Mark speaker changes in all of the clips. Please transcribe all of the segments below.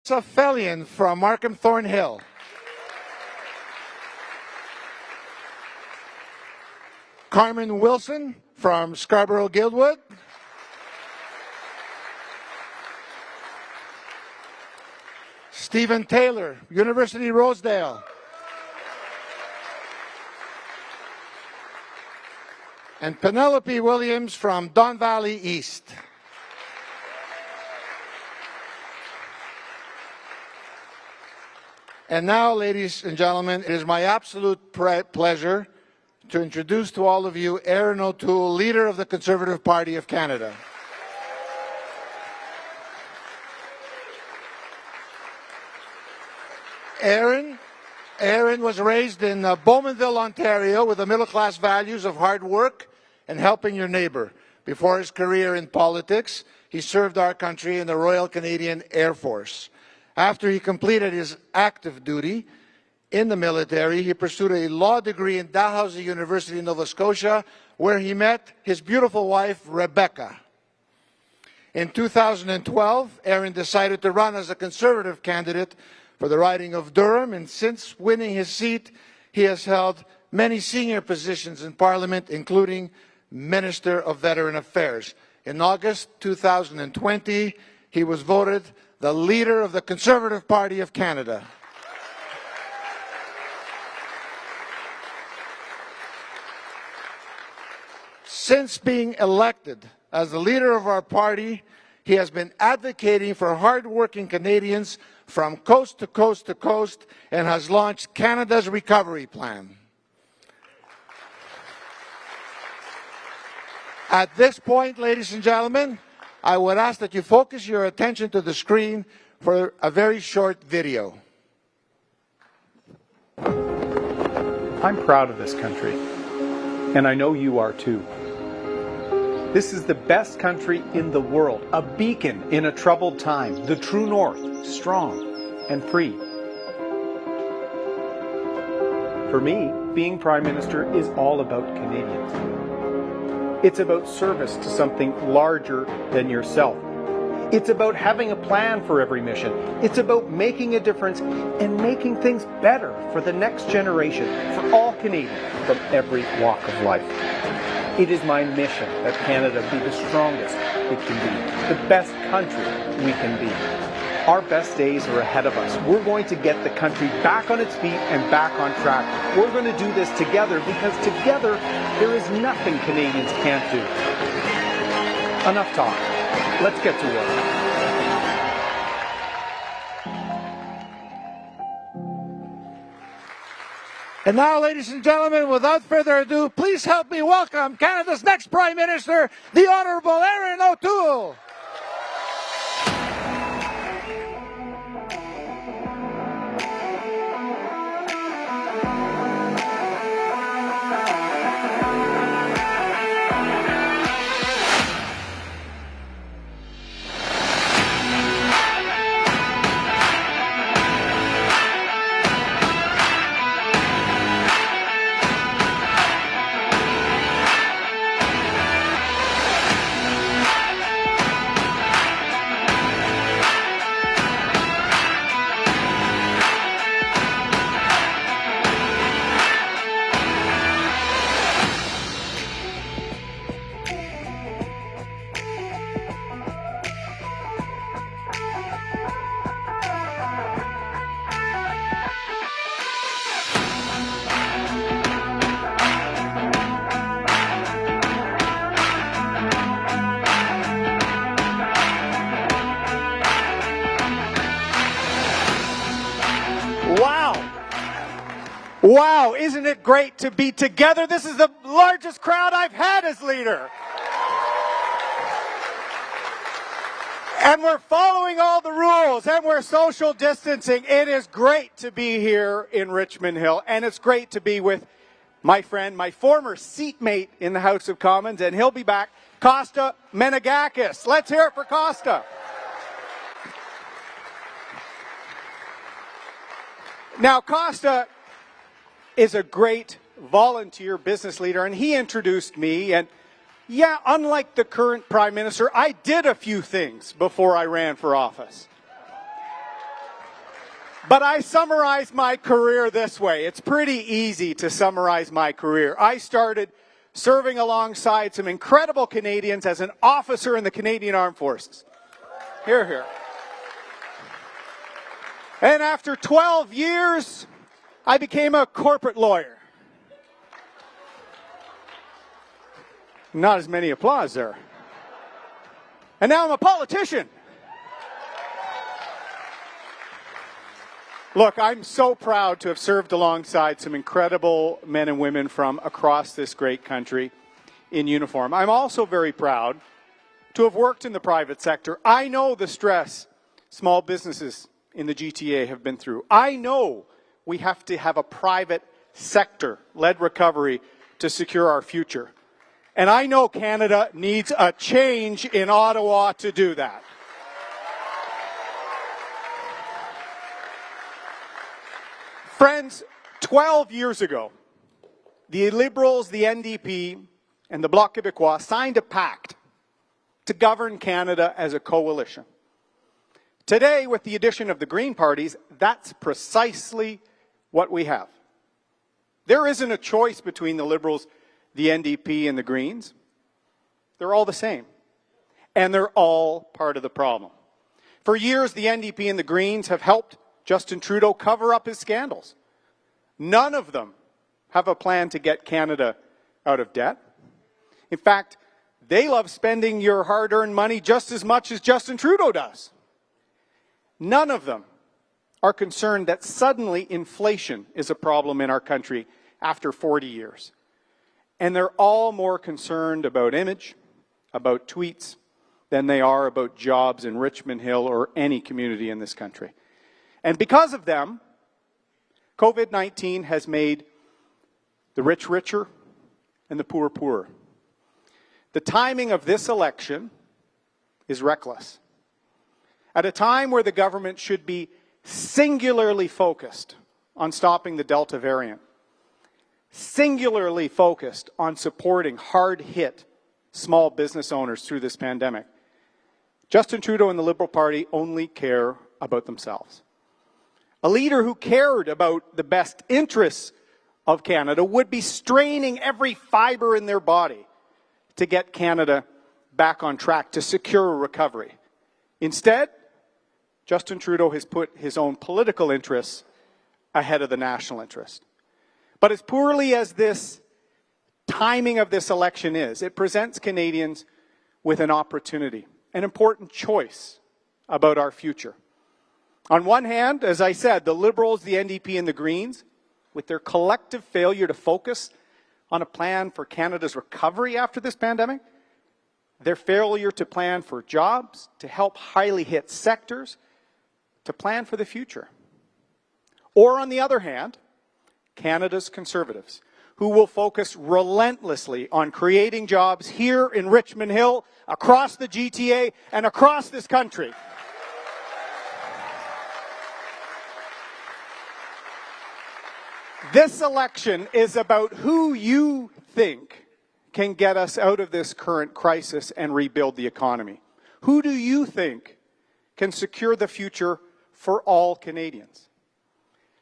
Speaker 1: Fellion from Markham Thornhill. Carmen Wilson from Scarborough Guildwood. Stephen Taylor, University Rosedale. And Penelope Williams from Don Valley East. And now, ladies and gentlemen, it is my absolute pleasure to introduce to all of you Erin O'Toole, leader of the Conservative Party of Canada. Erin was raised in Bowmanville, Ontario, with the middle-class values of hard work and helping your neighbor. Before his career in politics, he served our country in the Royal Canadian Air Force. After he completed his active duty in the military, he pursued a law degree in Dalhousie University in Nova Scotia, where he met his beautiful wife, Rebecca. In 2012, Erin decided to run as a Conservative candidate for the riding of Durham, and since winning his seat, he has held many senior positions in Parliament, including Minister of Veteran Affairs. In August 2020, he was voted the leader of the Conservative Party of Canada. Since being elected as the leader of our party, he has been advocating for hard-working Canadians from coast to coast to coast and has launched Canada's Recovery Plan. At this point, ladies and gentlemen, I would ask that you focus your attention to the screen for a very short video.
Speaker 2: I'm proud of this country, and I know you are too. This is the best country in the world, a beacon in a troubled time, the true north, strong and free. For me, being Prime Minister is all about Canadians. It's about service to something larger than yourself. It's about having a plan for every mission. It's about making a difference and making things better for the next generation, for all Canadians from every walk of life. It is my mission that Canada be the strongest it can be, the best country we can be. Our best days are ahead of us. We're going to get the country back on its feet and back on track. We're going to do this together because together there is nothing Canadians can't do. Enough talk. Let's get to work.
Speaker 1: And now, ladies and gentlemen, without further ado, please help me welcome Canada's next Prime Minister, the Honourable Erin O'Toole. Wow, isn't it great to be together? This is the largest crowd I've had as leader. And we're following all the rules and we're social distancing. It is great to be here in Richmond Hill, and it's great to be with my friend, my former seatmate in the House of Commons, and he'll be back, Costa Menegakis. Let's hear it for Costa. Now, Costa is a great volunteer business leader, and he introduced me, and yeah, unlike the current Prime Minister, I did a few things before I ran for office.
Speaker 2: But I summarize my career this way. It's pretty easy to summarize my career. I started serving alongside some incredible Canadians as an officer in the Canadian Armed Forces. Hear, hear. And after 12 years, I became a corporate lawyer. Not as many applause there. And now I'm a politician. Look, I'm so proud to have served alongside some incredible men and women from across this great country in uniform. I'm also very proud to have worked in the private sector. I know the stress small businesses in the GTA have been through. I know we have to have a private sector-led recovery to secure our future. And I know Canada needs a change in Ottawa to do that. Friends, 12 years ago, the Liberals, the NDP, and the Bloc Québécois signed a pact to govern Canada as a coalition. Today, with the addition of the Green parties, that's precisely what we have. There isn't a choice between the Liberals, the NDP, and the Greens. They're all the same. And they're all part of the problem. For years, the NDP and the Greens have helped Justin Trudeau cover up his scandals. None of them have a plan to get Canada out of debt. In fact, they love spending your hard-earned money just as much as Justin Trudeau does. None of them are concerned that suddenly inflation is a problem in our country after 40 years. And they're all more concerned about image, about tweets, than they are about jobs in Richmond Hill or any community in this country. And because of them, COVID-19 has made the rich richer and the poor poorer. The timing of this election is reckless. At a time where the government should be singularly focused on stopping the Delta variant, singularly focused on supporting hard-hit small business owners through this pandemic, Justin Trudeau and the Liberal Party only care about themselves. A leader who cared about the best interests of Canada would be straining every fiber in their body to get Canada back on track to secure a recovery. Instead, Justin Trudeau has put his own political interests ahead of the national interest. But as poorly as this timing of this election is, it presents Canadians with an opportunity, an important choice about our future. On one hand, as I said, the Liberals, the NDP, and the Greens, with their collective failure to focus on a plan for Canada's recovery after this pandemic, their failure to plan for jobs, to help highly hit sectors, to plan for the future. Or on the other hand, Canada's Conservatives, who will focus relentlessly on creating jobs here in Richmond Hill, across the GTA, and across this country. This election is about who you think can get us out of this current crisis and rebuild the economy. Who do you think can secure the future for all Canadians?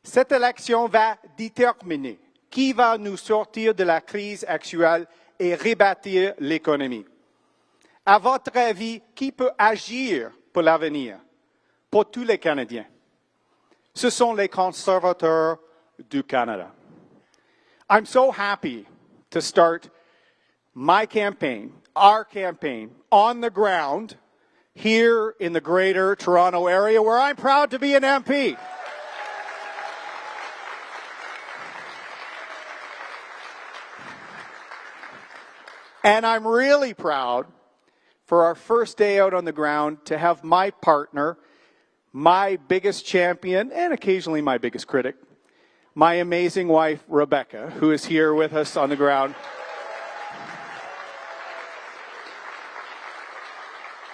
Speaker 2: Cette élection va déterminer qui va nous sortir de la crise actuelle et rebâtir l'économie. À votre avis, qui peut agir pour l'avenir, pour tous les Canadiens? Ce sont les conservateurs du Canada. I'm so happy to start my campaign, our campaign, on the ground here in the Greater Toronto area, where I'm proud to be an MP. And I'm really proud for our first day out on the ground to have my partner, my biggest champion, and occasionally my biggest critic, my amazing wife, Rebecca, who is here with us on the ground.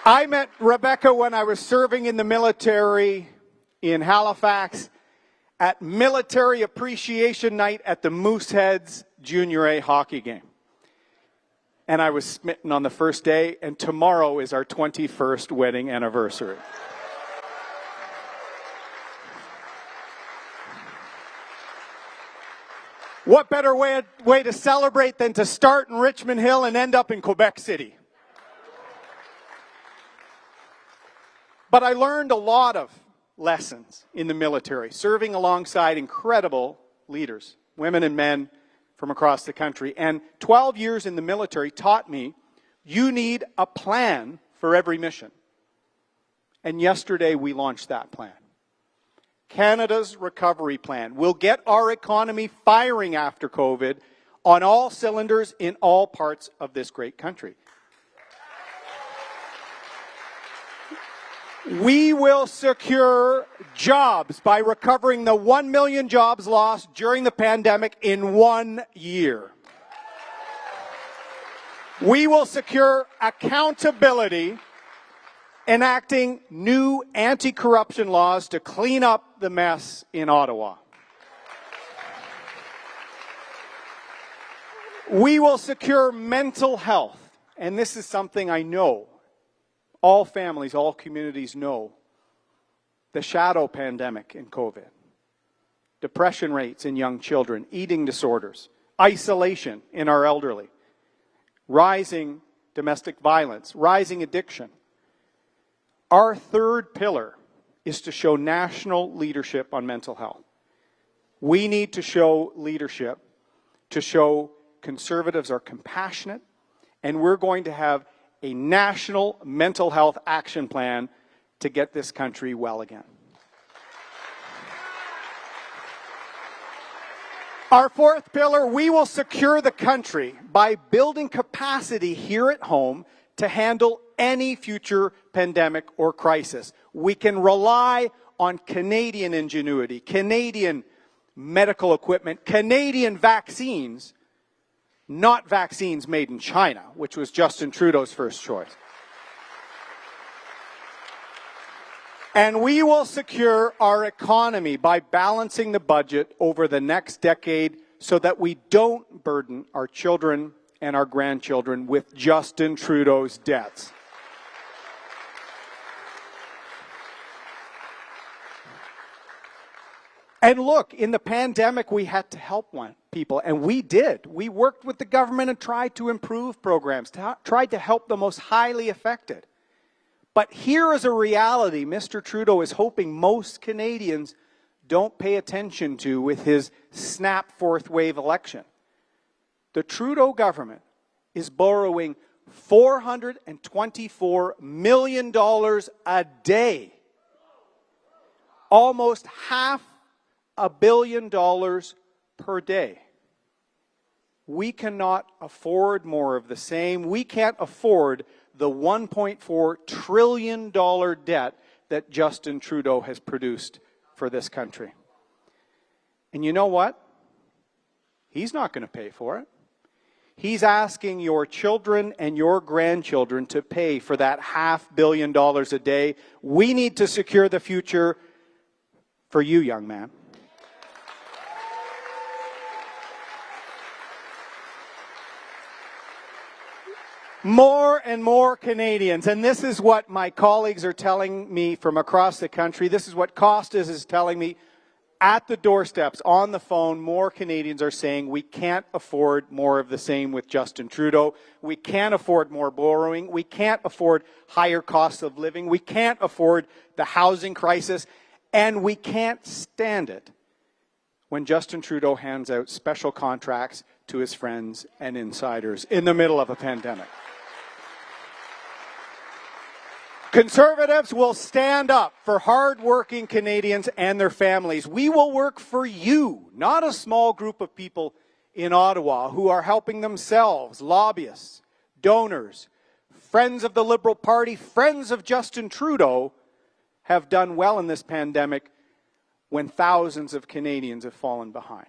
Speaker 2: I met Rebecca when I was serving in the military in Halifax at Military Appreciation Night at the Mooseheads Junior A hockey game. And I was smitten on the first day, and tomorrow is our 21st wedding anniversary. What better way to celebrate than to start in Richmond Hill and end up in Quebec City? But I learned a lot of lessons in the military, serving alongside incredible leaders, women and men from across the country. And 12 years in the military taught me you need a plan for every mission. And yesterday we launched that plan. Canada's recovery plan will get our economy firing after COVID on all cylinders in all parts of this great country. We will secure jobs by recovering the 1 million jobs lost during the pandemic in 1 year. We will secure accountability, enacting new anti-corruption laws to clean up the mess in Ottawa. We will secure mental health, and this is something I know all families, all communities know. The shadow pandemic in COVID, depression rates in young children, eating disorders, isolation in our elderly, rising domestic violence, rising addiction. Our third pillar is to show national leadership on mental health. We need to show leadership to show Conservatives are compassionate, and we're going to have a national mental health action plan to get this country well again. Our fourth pillar, we will secure the country by building capacity here at home to handle any future pandemic or crisis. We can rely on Canadian ingenuity, Canadian medical equipment, Canadian vaccines, not vaccines made in China, which was Justin Trudeau's first choice. And we will secure our economy by balancing the budget over the next decade so that we don't burden our children and our grandchildren with Justin Trudeau's debts. And look, in the pandemic, we had to help people, and we did. We worked with the government and tried to improve programs, tried to help the most highly affected. But here is a reality Mr. Trudeau is hoping most Canadians don't pay attention to with his snap fourth wave election. The Trudeau government is borrowing $424 million a day, almost $500 million per day. We cannot afford more of the same. We can't afford the $1.4 trillion debt that Justin Trudeau has produced for this country. And you know what? He's not going to pay for it. He's asking your children and your grandchildren to pay for that $500 million a day. We need to secure the future for you, young man. More and more Canadians, and this is what my colleagues are telling me from across the country, this is what Costas is telling me at the doorsteps, on the phone, more Canadians are saying we can't afford more of the same with Justin Trudeau. We can't afford more borrowing. We can't afford higher costs of living. We can't afford the housing crisis. And we can't stand it when Justin Trudeau hands out special contracts to his friends and insiders in the middle of a pandemic. Conservatives will stand up for hard-working Canadians and their families. We will work for you, not a small group of people in Ottawa who are helping themselves, lobbyists, donors, friends of the Liberal Party, friends of Justin Trudeau, have done well in this pandemic when thousands of Canadians have fallen behind.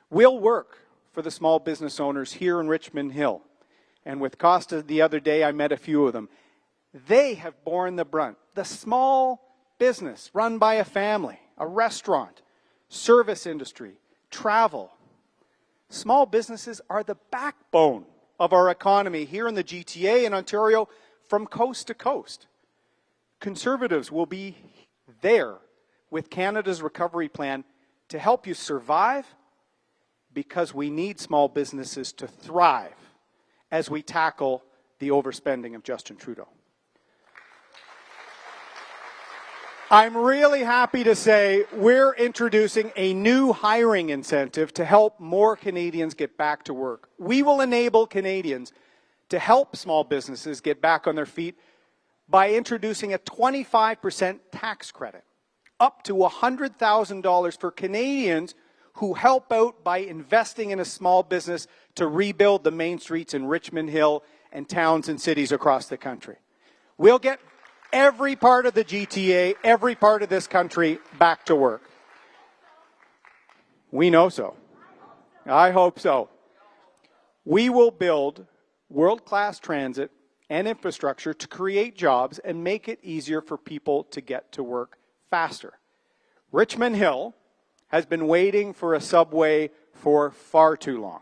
Speaker 2: We'll work for the small business owners here in Richmond Hill. And with Costa the other day, I met a few of them. They have borne the brunt. The small business run by a family, a restaurant, service industry, travel. Small businesses are the backbone of our economy here in the GTA in Ontario from coast to coast. Conservatives will be there with Canada's recovery plan to help you survive, because we need small businesses to thrive as we tackle the overspending of Justin Trudeau. I'm really happy to say we're introducing a new hiring incentive to help more Canadians get back to work. We will enable Canadians to help small businesses get back on their feet by introducing a 25% tax credit, up to $100,000 for Canadians who help out by investing in a small business to rebuild the main streets in Richmond Hill and towns and cities across the country. We'll get every part of the GTA, every part of this country back to work. We know so. I hope so. We will build world-class transit and infrastructure to create jobs and make it easier for people to get to work faster. Richmond Hill has been waiting for a subway for far too long.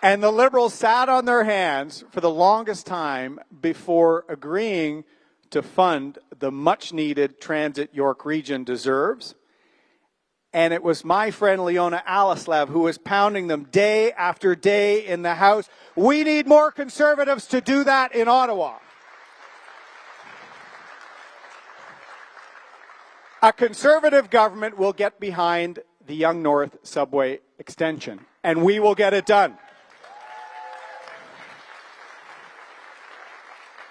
Speaker 2: And the Liberals sat on their hands for the longest time before agreeing to fund the much-needed transit York Region deserves. And it was my friend Leona Alislav who was pounding them day after day in the House. We need more Conservatives to do that in Ottawa. A Conservative government will get behind the Yonge North subway extension, and we will get it done.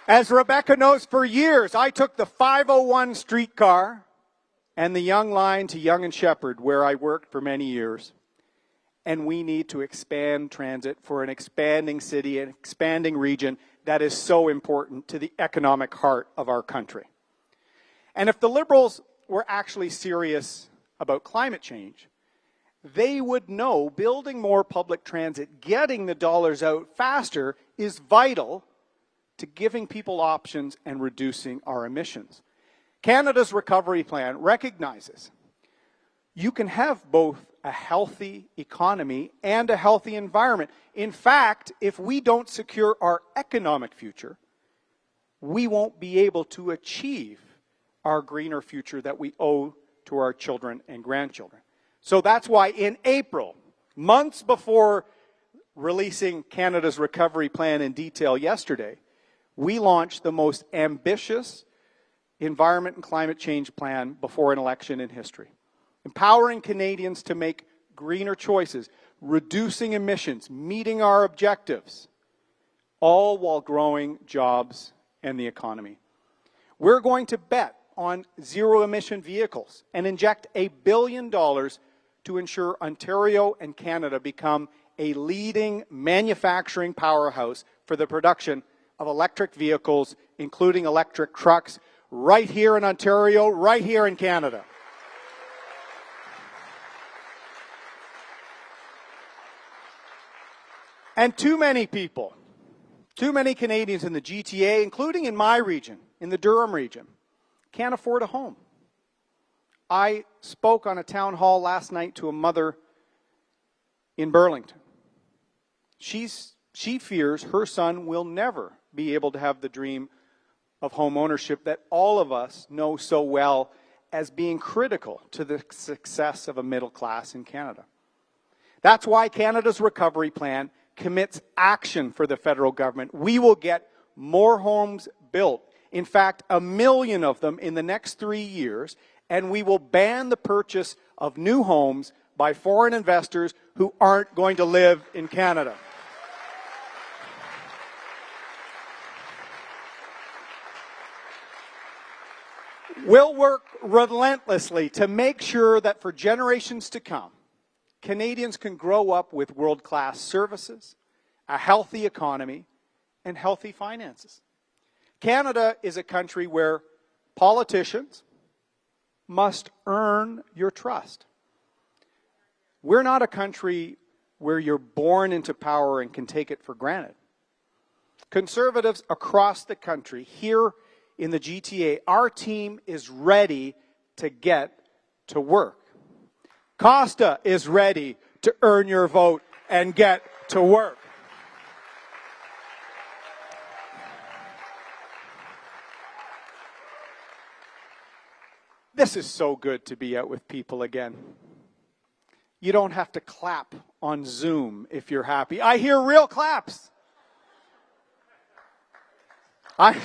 Speaker 2: As Rebecca knows, for years, I took the 501 streetcar and the Yonge line to Yonge and Sheppard, where I worked for many years. And we need to expand transit for an expanding city, an expanding region that is so important to the economic heart of our country. And if the Liberals were actually serious about climate change, they would know building more public transit, getting the dollars out faster is vital to giving people options and reducing our emissions. Canada's recovery plan recognizes you can have both a healthy economy and a healthy environment. In fact, if we don't secure our economic future, we won't be able to achieve our greener future that we owe to our children and grandchildren. So that's why in April, months before releasing Canada's recovery plan in detail yesterday, we launched the most ambitious environment and climate change plan before an election in history. Empowering Canadians to make greener choices, reducing emissions, meeting our objectives, all while growing jobs and the economy. We're going to bet on zero-emission vehicles and inject $1 billion to ensure Ontario and Canada become a leading manufacturing powerhouse for the production of electric vehicles, including electric trucks, right here in Ontario, right here in Canada. And too many people, too many Canadians in the GTA, including in my region, in the Durham region, can't afford a home. I spoke on a town hall last night to a mother in Burlington. She fears her son will never be able to have the dream of home ownership that all of us know so well as being critical to the success of a middle class in Canada. That's why Canada's recovery plan commits action for the federal government. We will get more homes built. In fact, 1 million of them in the next 3 years, and we will ban the purchase of new homes by foreign investors who aren't going to live in Canada. We'll work relentlessly to make sure that for generations to come, Canadians can grow up with world-class services, a healthy economy, and healthy finances. Canada is a country where politicians must earn your trust. We're not a country where you're born into power and can take it for granted. Conservatives across the country, here in the GTA, our team is ready to get to work. Costa is ready to earn your vote and get to work. This is so good to be out with people again. You don't have to clap on Zoom if you're happy. I hear real claps. I'm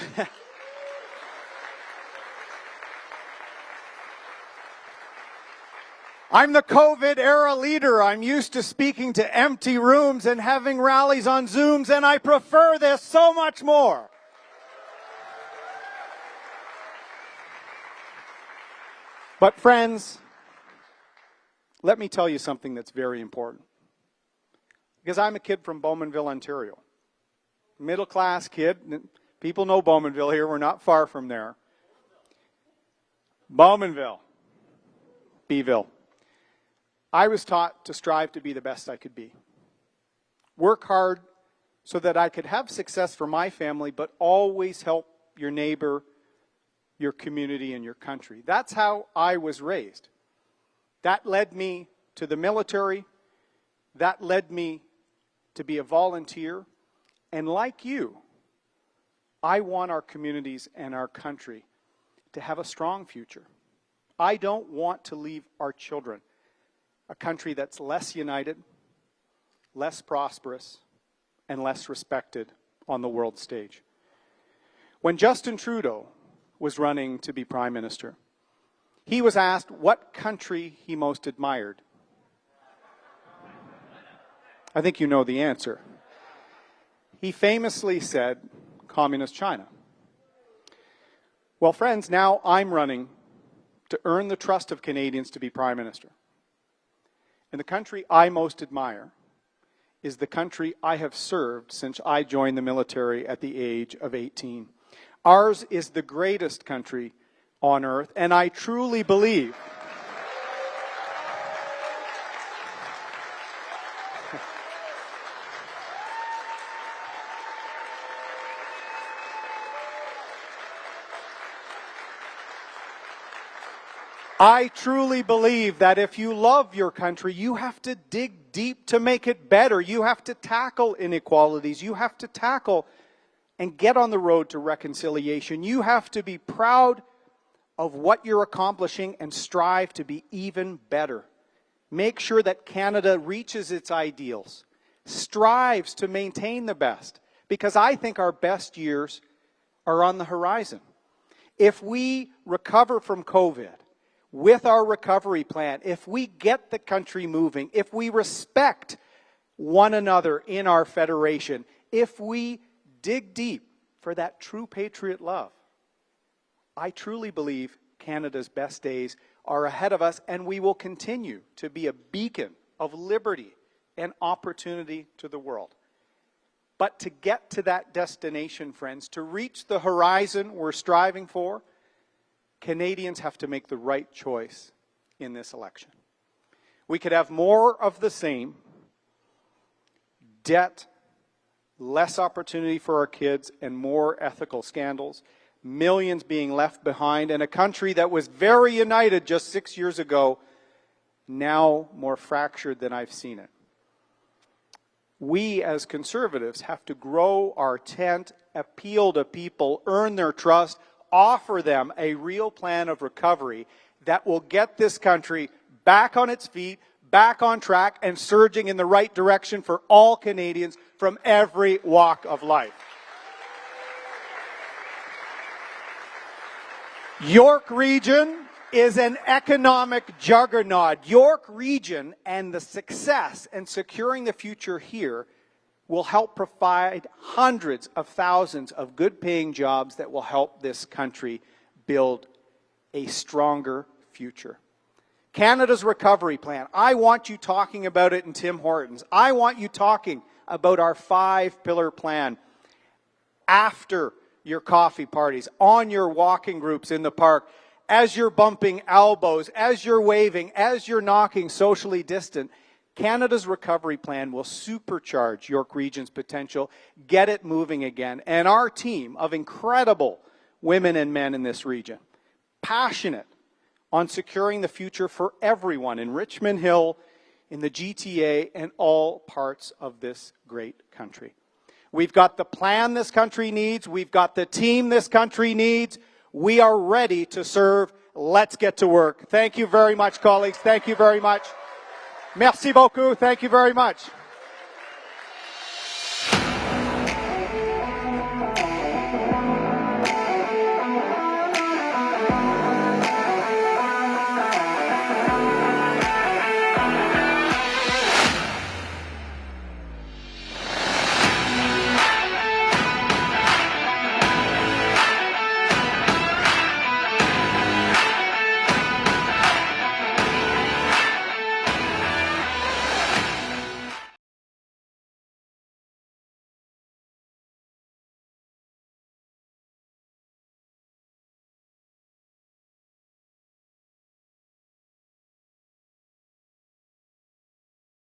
Speaker 2: the COVID era leader. I'm used to speaking to empty rooms and having rallies on Zooms, and I prefer this so much more. But friends, let me tell you something that's very important. Because I'm a kid from Bowmanville, Ontario. Middle-class kid. People know Bowmanville here. We're not far from there. Bowmanville. Beeville. I was taught to strive to be the best I could be. Work hard so that I could have success for my family, but always help your neighbor, your community, and your country. That's how I was raised. That led me to the military. That led me to be a volunteer. And like you, I want our communities and our country to have a strong future. I don't want to leave our children a country that's less united, less prosperous, and less respected on the world stage. When Justin Trudeau was running to be Prime Minister, he was asked what country he most admired. I think you know the answer. He famously said, Communist China. Well, friends, now I'm running to earn the trust of Canadians to be Prime Minister. And the country I most admire is the country I have served since I joined the military at the age of 18. Ours is the greatest country on earth, and I truly believe that if you love your country, you have to dig deep to make it better. You have to tackle inequalities. You have to tackle and get on the road to reconciliation. You have to be proud of what you're accomplishing and strive to be even better. Make sure that Canada reaches its ideals, strives to maintain the best, because I think our best years are on the horizon. If we recover from COVID, with our recovery plan, if we get the country moving, if we respect one another in our federation, if we dig deep for that true patriot love, I truly believe Canada's best days are ahead of us, and we will continue to be a beacon of liberty and opportunity to the world. But to get to that destination, friends, to reach the horizon we're striving for, Canadians have to make the right choice in this election. We could have more of the same: debt, less opportunity for our kids, and more ethical scandals, millions being left behind, and a country that was very united just 6 years ago, now more fractured than I've seen it. We as Conservatives have to grow our tent, appeal to people, earn their trust, offer them a real plan of recovery that will get this country back on its feet, back on track, and surging in the right direction for all Canadians from every walk of life. York Region is an economic juggernaut. York Region and the success and securing the future here will help provide hundreds of thousands of good-paying jobs that will help this country build a stronger future. Canada's recovery plan. I want you talking about it in Tim Hortons. I want you talking about our 5-pillar plan after your coffee parties, on your walking groups in the park, as you're bumping elbows, as you're waving, as you're knocking socially distant. Canada's recovery plan will supercharge York Region's potential, get it moving again. And our team of incredible women and men in this region, passionate on securing the future for everyone in Richmond Hill, in the GTA, and all parts of this great country. We've got the plan this country needs. We've got the team this country needs. We are ready to serve Let's get to work. Thank you very much, colleagues. Thank you very much. Merci beaucoup. Thank you very much.